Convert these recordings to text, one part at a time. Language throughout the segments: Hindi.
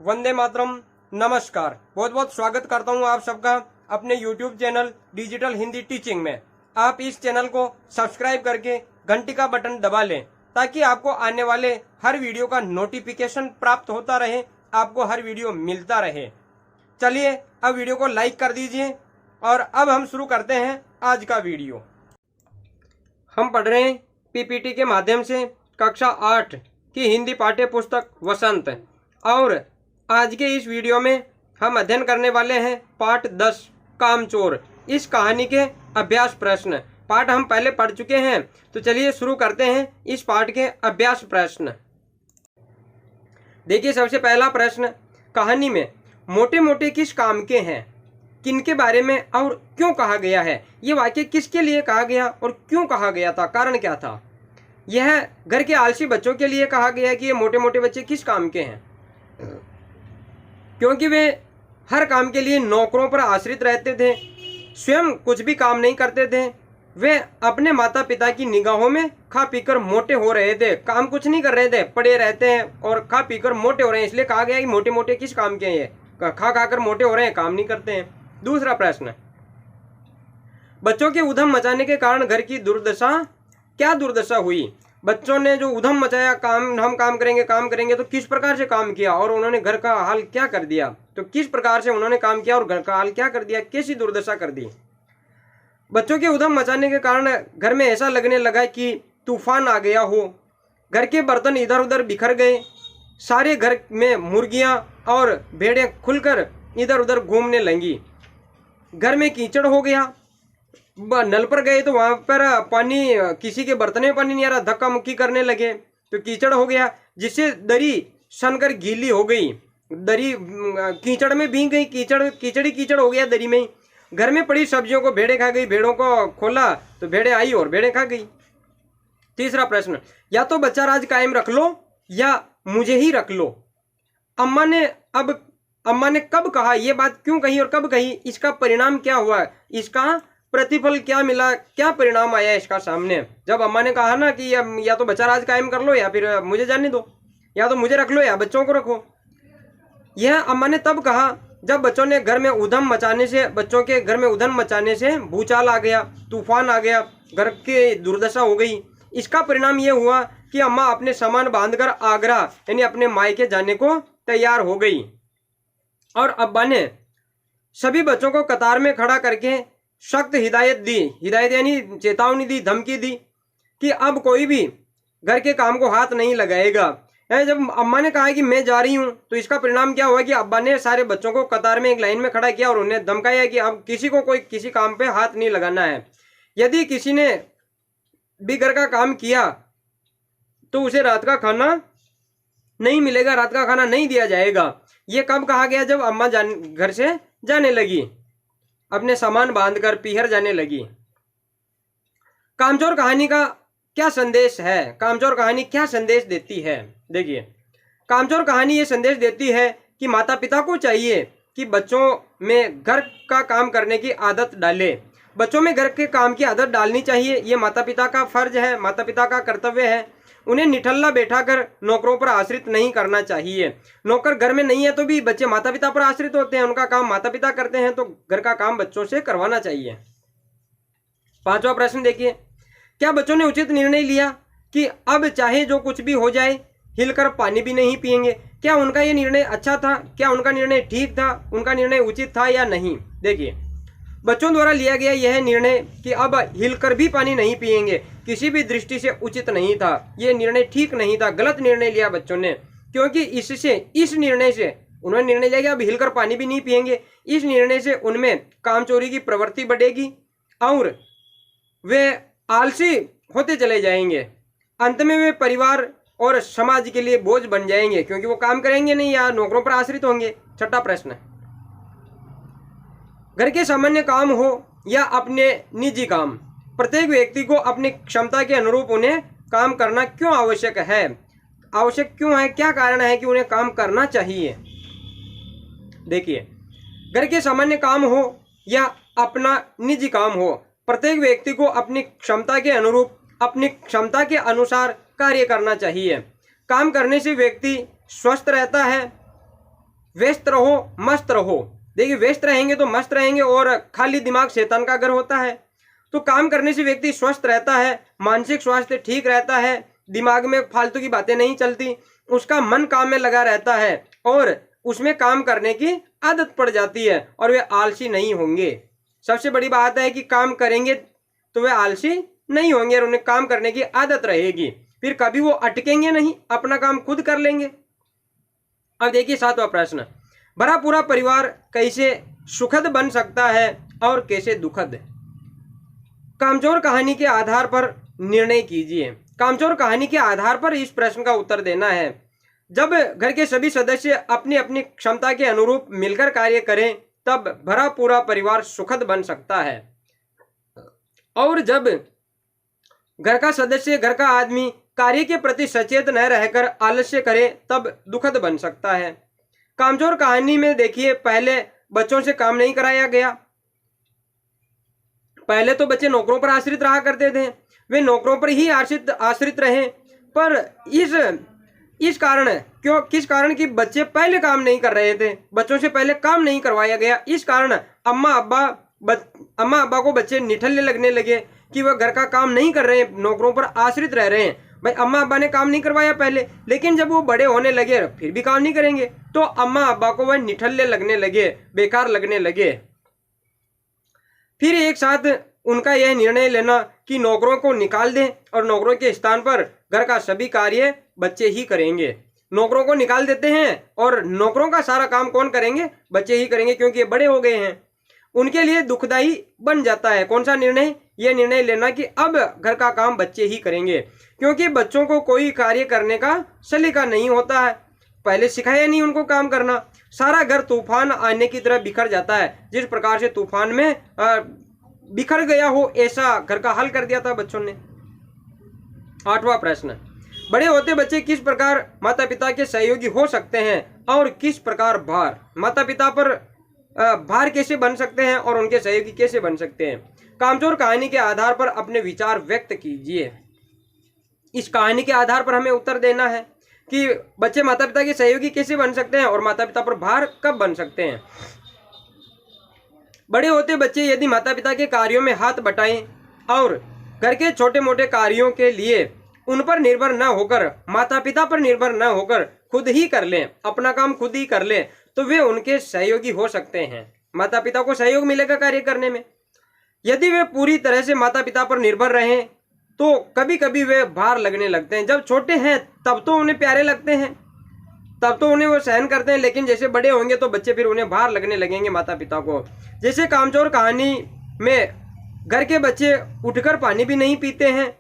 वंदे मातरम। नमस्कार, बहुत बहुत स्वागत करता हूं आप सबका अपने YouTube channel digital Hindi teaching में। आप इस चैनल को सब्सक्राइब करके घंटी का बटन दबा लें ताकि आपको आने वाले हर वीडियो का नोटिफिकेशन प्राप्त होता रहे, आपको हर वीडियो मिलता रहे। चलिए अब वीडियो को लाइक कर दीजिए और अब हम शुरू करते हैं आज का वीडियो। हम पढ़ रहे हैं पीपीटी के माध्यम से कक्षा 8 की हिंदी पाठ्य पुस्तक वसंत, और आज के इस वीडियो में हम अध्ययन करने वाले हैं पाठ 10 कामचोर। इस कहानी के अभ्यास प्रश्न पाठ हम पहले पढ़ चुके हैं, तो चलिए शुरू करते हैं इस पाठ के अभ्यास प्रश्न। देखिए, सबसे पहला प्रश्न, कहानी में मोटे मोटे किस काम के हैं, किनके बारे में और क्यों कहा गया है। ये वाक्य किसके लिए कहा गया और क्यों कहा गया था, कारण क्या था। यह घर के आलसी बच्चों के लिए कहा गया कि ये मोटे मोटे बच्चे किस काम के हैं, क्योंकि वे हर काम के लिए नौकरों पर आश्रित रहते थे, स्वयं कुछ भी काम नहीं करते थे। वे अपने माता पिता की निगाहों में खा पीकर मोटे हो रहे थे, काम कुछ नहीं कर रहे थे, पड़े रहते हैं और खा पीकर मोटे हो रहे हैं, इसलिए कहा गया कि मोटे मोटे किस काम के हैं। ये खा खाकर मोटे हो रहे हैं, काम नहीं करते हैं। दूसरा प्रश्न, बच्चों के उधम मचाने के कारण घर की दुर्दशा, क्या दुर्दशा हुई। बच्चों ने जो उधम मचाया, हम काम करेंगे, तो किस प्रकार से काम किया और उन्होंने घर का हाल क्या कर दिया। तो किस प्रकार से उन्होंने काम किया और घर का हाल क्या कर दिया, कैसी दुर्दशा कर दी। बच्चों के उधम मचाने के कारण घर में ऐसा लगने लगा कि तूफान आ गया हो। घर के बर्तन इधर उधर बिखर गए, सारे घर में मुर्गियां और भेड़ें खुलकर इधर उधर घूमने लगी। घर में कीचड़ हो गया, नल पर गए तो वहां पर पानी, किसी के बर्तन में पानी नहीं आ रहा, धक्का मुक्की करने लगे तो कीचड़ हो गया, जिससे दरी सनकर गीली हो गई, दरी कीचड़ में भीग गई, कीचड़ हो गया दरी में। घर में पड़ी सब्जियों को भेड़ें खा गई, भेड़ों को खोला तो भेड़ें आई और भेड़ें खा गई। तीसरा प्रश्न, या तो बच्चा राज कायम रख लो या मुझे ही रख लो। अम्मा ने कब कहा, ये बात क्यों कही और कब कही, इसका परिणाम क्या हुआ, इसका प्रतिफल क्या मिला, क्या परिणाम आया इसका सामने। जब अम्मा ने कहा ना कि या तो बच्चा राज कायम कर लो या फिर मुझे जाने दो, या तो मुझे रख लो या बच्चों को रखो। यह अम्मा ने तब कहा जब बच्चों के घर में उधम मचाने से भूचाल आ गया, तूफान आ गया, घर की दुर्दशा हो गई। इसका परिणाम यह हुआ कि अम्मा अपने सामान बांधकर आगरा यानी अपने मायके जाने को तैयार हो गई, और अब्बा ने सभी बच्चों को कतार में खड़ा करके सख्त हिदायत यानी चेतावनी दी, धमकी दी कि अब कोई भी घर के काम को हाथ नहीं लगाएगा। जब अम्मा ने कहा कि मैं जा रही हूं, तो इसका परिणाम क्या हुआ कि अब्बा ने सारे बच्चों को कतार में एक लाइन में खड़ा किया और उन्हें धमकाया कि अब किसी को कोई किसी काम पे हाथ नहीं लगाना है। यदि किसी ने भी घर का काम किया तो उसे रात का खाना नहीं मिलेगा, रात का खाना नहीं दिया जाएगा। ये कब कहा गया, जब अम्मा घर से जाने लगी, अपने सामान बांधकर पीहर जाने लगी। कामचोर कहानी का क्या संदेश है, कामचोर कहानी क्या संदेश देती है। देखिए, कामचोर कहानी ये संदेश देती है कि माता पिता को चाहिए कि बच्चों में घर का काम करने की आदत डाले, बच्चों में घर के काम की आदत डालनी चाहिए। ये माता पिता का फर्ज है, माता पिता का कर्तव्य है। उन्हें निठल्ला बैठाकर नौकरों पर आश्रित नहीं करना चाहिए। नौकर घर में नहीं है तो भी बच्चे माता पिता पर आश्रित होते हैं, उनका काम माता पिता करते हैं, तो घर का काम बच्चों से करवाना चाहिए। पांचवा प्रश्न देखिए, क्या बच्चों ने उचित निर्णय लिया कि अब चाहे जो कुछ भी हो जाए हिलकर पानी भी नहीं पिएंगे। क्या उनका ये निर्णय अच्छा था, क्या उनका निर्णय ठीक था, उनका निर्णय उचित था या नहीं। देखिए, बच्चों द्वारा लिया गया यह निर्णय कि अब हिलकर भी पानी नहीं पिएंगे किसी भी दृष्टि से उचित नहीं था। यह निर्णय ठीक नहीं था, गलत निर्णय लिया बच्चों ने, क्योंकि इस निर्णय से उन्होंने निर्णय लिया कि अब हिलकर पानी भी नहीं पिएंगे। इस निर्णय से उनमें कामचोरी की प्रवृत्ति बढ़ेगी और वे आलसी होते चले जाएंगे। अंत में वे परिवार और समाज के लिए बोझ बन जाएंगे, क्योंकि वो काम करेंगे नहीं या नौकरों पर आश्रित होंगे। छठा प्रश्न, घर के सामान्य काम हो या अपने निजी काम, प्रत्येक व्यक्ति को अपनी क्षमता के अनुरूप उन्हें काम करना क्यों आवश्यक है, आवश्यक क्यों है, क्या कारण है कि उन्हें काम करना चाहिए। देखिए, घर के सामान्य काम हो या अपना निजी काम हो, प्रत्येक व्यक्ति को अपनी क्षमता के अनुरूप, अपनी क्षमता के अनुसार कार्य करना चाहिए। काम करने से व्यक्ति स्वस्थ रहता है, व्यस्त रहो, मस्त रहो। देखिए व्यस्त रहेंगे तो मस्त रहेंगे, और खाली दिमाग शैतान का घर होता है। तो काम करने से व्यक्ति स्वस्थ रहता है, मानसिक स्वास्थ्य ठीक रहता है, दिमाग में फालतू की बातें नहीं चलती, उसका मन काम में लगा रहता है और उसमें काम करने की आदत पड़ जाती है और वे आलसी नहीं होंगे। सबसे बड़ी बात है कि काम करेंगे तो वे आलसी नहीं होंगे और उन्हें काम करने की आदत रहेगी, फिर कभी वो अटकेंगे नहीं, अपना काम खुद कर लेंगे। अब देखिए 7वां प्रश्न, भरा पूरा परिवार कैसे सुखद बन सकता है और कैसे दुखद? कामचोर कहानी के आधार पर निर्णय कीजिए। कामचोर कहानी के आधार पर इस प्रश्न का उत्तर देना है। जब घर के सभी सदस्य अपनी अपनी क्षमता के अनुरूप मिलकर कार्य करें तब भरा पूरा परिवार सुखद बन सकता है, और जब घर का सदस्य, घर का आदमी कार्य के प्रति सचेत न रहकर आलस्य करे तब दुखद बन सकता है। कामचोर कहानी में देखिए पहले बच्चों से काम नहीं कराया गया। पहले तो बच्चे नौकरों पर आश्रित रहा करते थे, वे नौकरों पर ही आश्रित रहे, पर इस कारण किस कारण कि बच्चे पहले काम नहीं कर रहे थे, बच्चों से पहले काम नहीं करवाया गया। इस कारण अम्मा अब्बा को बच्चे निठल्ले लगने लगे कि वह घर का काम नहीं कर रहे हैं, नौकरों पर आश्रित रह रहे हैं। भाई अम्मा अब्बा ने काम नहीं करवाया पहले, लेकिन जब वो बड़े होने लगे फिर भी काम नहीं करेंगे तो अम्मा अब्बा को वह निठल्ले लगने लगे, बेकार लगने लगे। फिर एक साथ उनका यह निर्णय लेना कि नौकरों को निकाल दें और नौकरों के स्थान पर घर का सभी कार्य बच्चे ही करेंगे। नौकरों को निकाल देते हैं और नौकरों का सारा काम कौन करेंगे? बच्चे ही करेंगे, क्योंकि ये बड़े हो गए हैं। उनके लिए दुखदाई बन जाता है कौन सा निर्णय? यह निर्णय लेना कि अब घर का काम बच्चे ही करेंगे, क्योंकि बच्चों को कोई कार्य करने का सलीका नहीं होता है, पहले सिखाया नहीं उनको काम करना। सारा घर तूफान आने की तरह बिखर जाता है, जिस प्रकार से तूफान में बिखर गया हो ऐसा घर का हाल कर दिया था बच्चों ने। 8वां प्रश्न, बड़े होते बच्चे किस प्रकार माता पिता के सहयोगी हो सकते हैं और किस प्रकार माता पिता पर भार कैसे बन सकते हैं और उनके सहयोगी कैसे बन सकते हैं? कामचोर कहानी के आधार पर अपने विचार व्यक्त कीजिए। इस कहानी के आधार पर हमें उत्तर देना है कि बच्चे माता पिता के सहयोगी कैसे बन सकते हैं और माता पिता पर भार कब बन सकते हैं। बड़े होते बच्चे यदि माता पिता के कार्यों में हाथ बटाएं और घर के छोटे मोटे कार्यों के लिए उन पर निर्भर न होकर, माता पिता पर निर्भर न होकर खुद ही कर लें, अपना काम खुद ही कर लें, तो वे उनके सहयोगी हो सकते हैं। माता पिता को सहयोग मिलेगा कार्य करने में। यदि वे पूरी तरह से माता पिता पर निर्भर रहें तो कभी कभी वे भार लगने लगते हैं। जब छोटे हैं तब तो उन्हें प्यारे लगते हैं, तब तो उन्हें वो सहन करते हैं, लेकिन जैसे बड़े होंगे तो बच्चे फिर उन्हें भार लगने लगेंगे माता पिता को। जैसे कामचोर कहानी में घर के बच्चे उठकर पानी भी नहीं पीते हैं,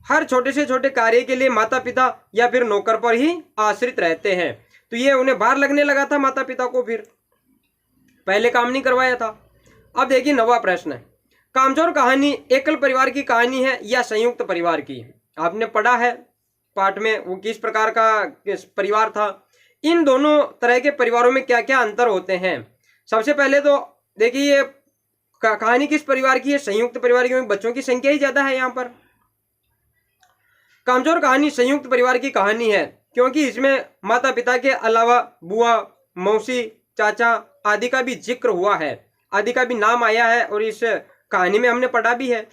हर छोटे से छोटे कार्य के लिए माता पिता या फिर नौकर पर ही आश्रित रहते हैं, तो ये उन्हें भार लगने लगा था माता पिता को, फिर पहले काम नहीं करवाया था। अब देखिए 9वां प्रश्न, कामचोर कहानी एकल परिवार की कहानी है या संयुक्त परिवार की? आपने पढ़ा है पाठ में वो किस प्रकार का परिवार था। इन दोनों तरह के परिवारों में क्या क्या अंतर होते हैं? सबसे पहले तो देखिए ये कहानी किस परिवार की है? संयुक्त परिवार की, क्योंकि बच्चों की संख्या ही ज्यादा है यहाँ पर। कामचोर कहानी संयुक्त परिवार की कहानी है क्योंकि इसमें माता पिता के अलावा बुआ, मौसी, चाचा आदि का भी जिक्र हुआ है, आदि का भी नाम आया है और इस कहानी में हमने पढ़ा भी है।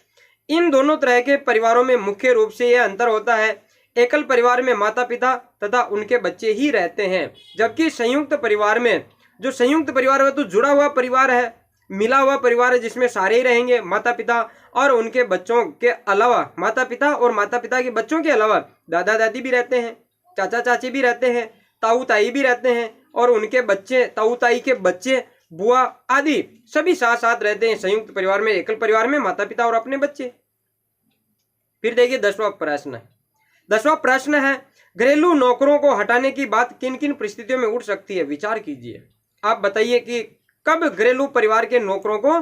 इन दोनों तरह के परिवारों में मुख्य रूप से यह अंतर होता है, एकल परिवार में माता पिता तथा उनके बच्चे ही रहते हैं, जबकि संयुक्त परिवार में, जो संयुक्त परिवार है तो जुड़ा हुआ परिवार है, मिला हुआ परिवार है, जिसमें सारे ही रहेंगे, माता पिता और उनके बच्चों के अलावा, माता पिता और माता पिता के बच्चों के अलावा दादा दादी भी रहते हैं, चाचा चाची भी रहते हैं, ताऊ ताई भी रहते हैं और उनके बच्चे, ताऊ ताई के बच्चे, बुआ आदि सभी साथ साथ रहते हैं संयुक्त परिवार में। एकल परिवार में माता पिता और अपने बच्चे। फिर देखिए 10वां प्रश्न। 10वां प्रश्न है, घरेलू नौकरों को हटाने की बात किन किन परिस्थितियों में उठ सकती है? विचार कीजिए। आप बताइए कि कब घरेलू परिवार के नौकरों को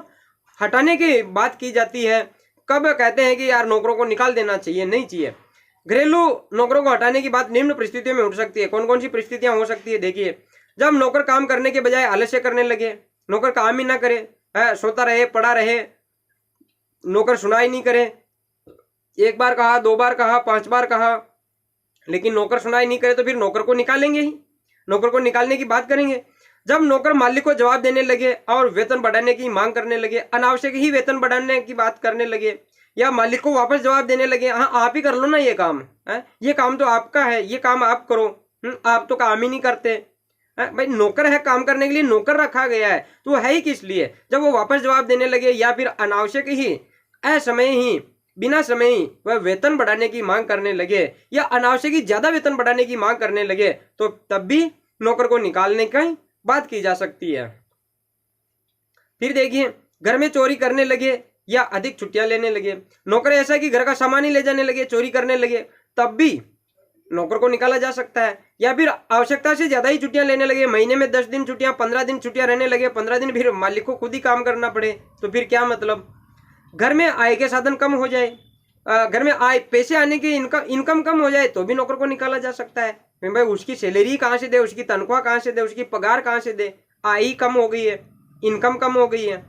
हटाने की बात की जाती है, कब कहते हैं कि यार नौकरों को निकाल देना चाहिए, नहीं चाहिए। घरेलू नौकरों को हटाने की बात निम्न परिस्थितियों में उठ सकती है। कौन कौन सी परिस्थितियां हो सकती है? देखिए, जब नौकर काम करने के बजाय आलस्य करने लगे, नौकर काम ही ना करे, सोता रहे, पड़ा रहे, नौकर सुनाई नहीं करे, एक बार कहा, 2 बार कहा, 5 बार कहा, लेकिन नौकर सुनाई नहीं करे, तो फिर नौकर को निकालेंगे ही, नौकर को निकालने की बात करेंगे। जब नौकर मालिक को जवाब देने लगे और वेतन बढ़ाने की मांग करने लगे, अनावश्यक ही वेतन बढ़ाने की बात करने लगे, या मालिक को वापस जवाब देने लगे, हाँ आप ही कर लो ना ये काम है, ये काम तो आपका है, ये काम आप करो, आप तो काम ही नहीं करते। भाई नौकर है, काम करने के लिए नौकर रखा गया है, तो है ही किस लिए। जब वो वापस जवाब देने लगे या फिर अनावश्यक ही असमय ही बिना समय ही वह वेतन बढ़ाने की मांग करने लगे या अनावश्यक ही ज्यादा वेतन बढ़ाने की मांग करने लगे, तो तब भी नौकर को निकालने की बात की जा सकती है। फिर देखिए, घर में चोरी करने लगे या अधिक छुट्टियां लेने लगे, नौकर ऐसा कि घर का सामान ही ले जाने लगे, चोरी करने लगे, तब भी नौकर को निकाला जा सकता है। या फिर आवश्यकता से ज्यादा ही छुट्टियां लेने लगे, महीने में 10 दिन छुट्टियां, 15 दिन छुट्टियां रहने लगे, 15 दिन फिर मालिक को खुद ही काम करना पड़े, तो फिर क्या मतलब। घर में आय के साधन कम हो जाए, घर में आय पैसे आने की इनकम कम हो जाए, तो भी नौकर को निकाला जा सकता है। भाई उसकी सैलरी कहाँ से दे, उसकी तनख्वाह कहाँ से दे, उसकी पगार कहाँ से दे, आय ही कम हो गई है, इनकम कम हो गई है।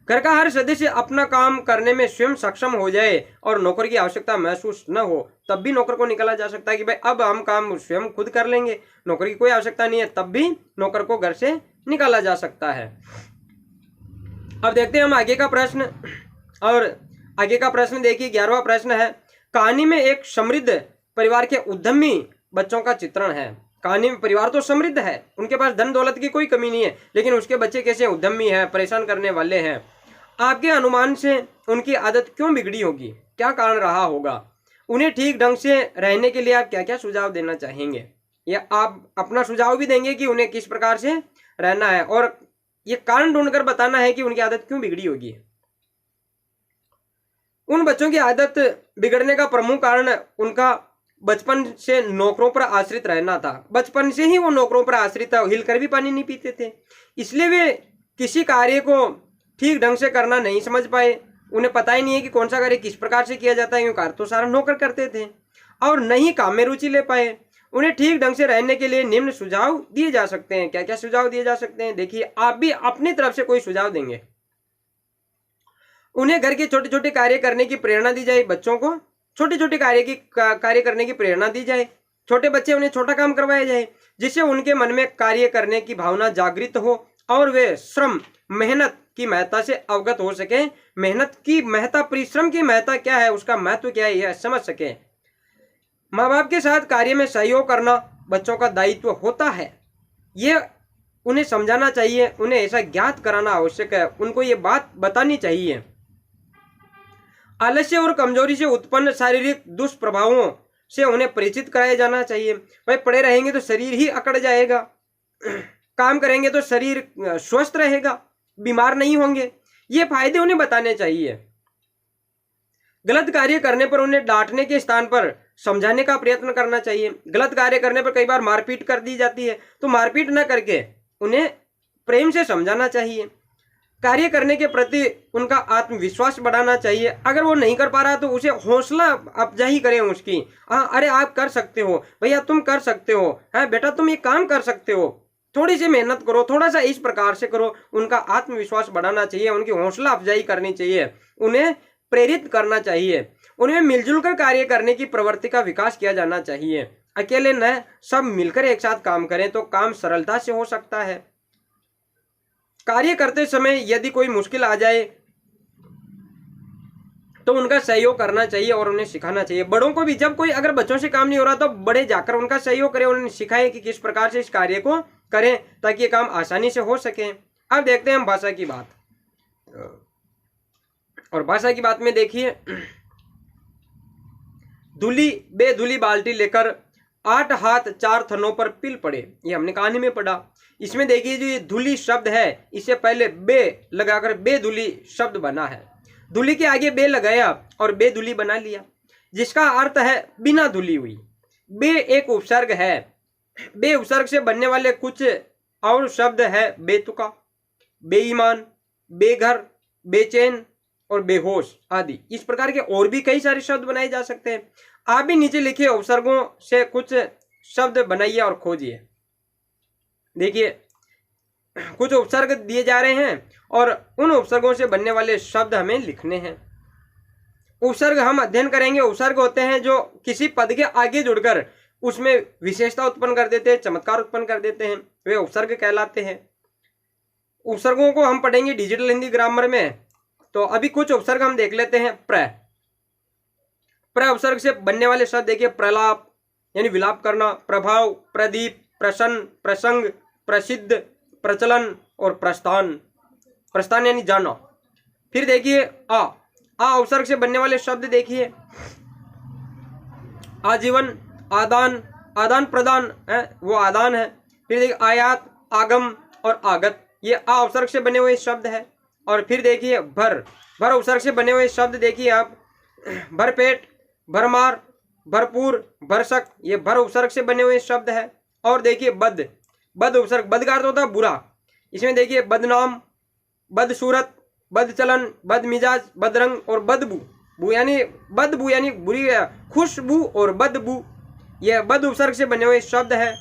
घर का हर सदस्य अपना काम करने में स्वयं सक्षम हो जाए और नौकर की आवश्यकता महसूस न हो, तब भी नौकर को निकाला जा सकता है कि भाई अब हम काम स्वयं खुद कर लेंगे, नौकर की कोई आवश्यकता नहीं है, तब भी नौकर को घर से निकाला जा सकता है। अब देखते हैं हम आगे का प्रश्न, और आगे का प्रश्न देखिए 11वां प्रश्न है, कहानी में एक समृद्ध परिवार के उद्यमी बच्चों का चित्रण है। कहानी में परिवार तो समृद्ध है, उनके पास धन दौलत की कोई कमी नहीं है, लेकिन उसके बच्चे कैसे उद्यमी हैं, परेशान करने वाले हैं। आपके अनुमान से उनकी आदत क्यों बिगड़ी होगी, क्या कारण रहा होगा, उन्हें ठीक ढंग से रहने के लिए आप क्या क्या सुझाव देना चाहेंगे, या आप अपना सुझाव भी देंगे कि उन्हें किस प्रकार से रहना है, और ये कारण ढूंढकर बताना है कि उनकी आदत क्यों बिगड़ी होगी। उन बच्चों की आदत बिगड़ने का प्रमुख कारण उनका बचपन से नौकरों पर आश्रित रहना था। बचपन से ही वो नौकरों पर आश्रित था, हिलकर भी पानी नहीं पीते थे, इसलिए वे किसी कार्य को ठीक ढंग से करना नहीं समझ पाए। उन्हें पता ही नहीं है कि कौन सा कार्य किस प्रकार से किया जाता है, क्योंकि कार्य तो सारा नौकर करते थे, और नहीं काम में रुचि ले पाए। उन्हें ठीक ढंग से रहने के लिए निम्न सुझाव दिए जा सकते हैं। क्या क्या सुझाव दिए जा सकते हैं, देखिए आप भी अपनी तरफ से कोई सुझाव देंगे। उन्हें घर के छोटे छोटे कार्य करने की प्रेरणा दी जाए, बच्चों को छोटे छोटे कार्य करने की प्रेरणा दी जाए, छोटे बच्चे उन्हें छोटा काम करवाया जाए, जिससे उनके मन में कार्य करने की भावना जागृत हो और वे श्रम मेहनत की महत्ता से अवगत हो सके। मेहनत की महत्ता, परिश्रम की महत्ता क्या है, उसका महत्व क्या है, यह समझ सके। माँ बाप के साथ कार्य में सहयोग करना बच्चों का दायित्व होता है, ये उन्हें समझाना चाहिए, उन्हें ऐसा ज्ञात कराना आवश्यक है, उनको ये बात बतानी चाहिए। आलस्य और कमजोरी से उत्पन्न शारीरिक दुष्प्रभावों से उन्हें परिचित कराया जाना चाहिए। भाई पड़े रहेंगे तो शरीर ही अकड़ जाएगा, काम करेंगे तो शरीर स्वस्थ रहेगा, बीमार नहीं होंगे, ये फायदे उन्हें बताने चाहिए। गलत कार्य करने पर उन्हें डांटने के स्थान पर समझाने का प्रयत्न करना चाहिए। गलत कार्य करने पर कई बार मारपीट कर दी जाती है, तो मारपीट न करके उन्हें प्रेम से समझाना चाहिए। कार्य करने के प्रति उनका आत्मविश्वास बढ़ाना चाहिए। अगर वो नहीं कर पा रहा तो उसे हौसला अफजाई करें उसकी, हाँ अरे आप कर सकते हो, भैया तुम कर सकते हो, हाँ बेटा तुम ये काम कर सकते हो, थोड़ी सी मेहनत करो, थोड़ा सा इस प्रकार से करो। उनका आत्मविश्वास बढ़ाना चाहिए, उनकी हौसला अफजाई करनी चाहिए, उन्हें प्रेरित करना चाहिए। उन्हें मिलजुल कर कार्य करने की प्रवृत्ति का विकास किया जाना चाहिए। अकेले न, सब मिलकर एक साथ काम करें तो काम सरलता से हो सकता है। कार्य करते समय यदि कोई मुश्किल आ जाए तो उनका सहयोग करना चाहिए और उन्हें सिखाना चाहिए। बड़ों को भी, जब कोई अगर बच्चों से काम नहीं हो रहा तो बड़े जाकर उनका सहयोग करें, उन्हें सिखाएं कि किस प्रकार से इस कार्य को करें ताकि ये काम आसानी से हो सके। अब देखते हैं हम भाषा की बात, और भाषा की बात में देखिए, धुली बेधुली बाल्टी लेकर 8 हाथ 4 थनों पर पिल पड़े, ये हमने कहानी में पढ़ा। इसमें देखिए जो ये धुली शब्द है, इससे पहले बे लगाकर बेधुली शब्द बना है, धुली के आगे बे लगाया और बेधुली बना लिया, जिसका अर्थ है बिना धुली हुई। बे एक उपसर्ग है, बे उपसर्ग से बनने वाले कुछ और शब्द है बेतुका, बेईमान, बेघर, बेचैन और बेहोश आदि। इस प्रकार के और भी कई सारे शब्द बनाए जा सकते हैं। आप भी नीचे लिखे उपसर्गों से कुछ शब्द बनाइए और खोजिए। देखिए कुछ उपसर्ग दिए जा रहे हैं और उन उपसर्गों से बनने वाले शब्द हमें लिखने हैं। उपसर्ग हम अध्ययन करेंगे। उपसर्ग होते हैं जो किसी पद के आगे जुड़कर उसमें विशेषता उत्पन्न कर देते हैं, चमत्कार उत्पन्न कर देते हैं, वे उपसर्ग कहलाते हैं। उपसर्गों को हम पढ़ेंगे डिजिटल हिंदी ग्रामर में। तो अभी कुछ उपसर्ग हम देख लेते हैं। प्र उपसर्ग से बनने वाले शब्द देखिए, प्रलाप यानी विलाप करना, प्रभाव, प्रदीप, प्रसन्न, प्रसंग, प्रसिद्ध, प्रचलन और प्रस्थान। प्रस्थान यानी जाना। फिर देखिए आ उपसर्ग से बनने वाले शब्द देखिए, आजीवन, आदान, आदान प्रदान है, वो आदान है। फिर देखिए आयात, आगम और आगत, ये आ उपसर्ग से बने हुए शब्द है। और फिर देखिए भर उपसर्ग से बने हुए शब्द देखिए आप, भरपेट, भरमार, भरपूर, भरसक, ये भर उपसर्ग से बने हुए शब्द है। और देखिए बद उपसर्ग, बद का अर्थ होता है बुरा। इसमें देखिए बदनाम, बदसूरत, बदचलन, बदमिजाज, बदरंग और बदबू। बू यानी बुरी खुशबू और बदबू, यह बद उपसर्ग से बने हुए शब्द है।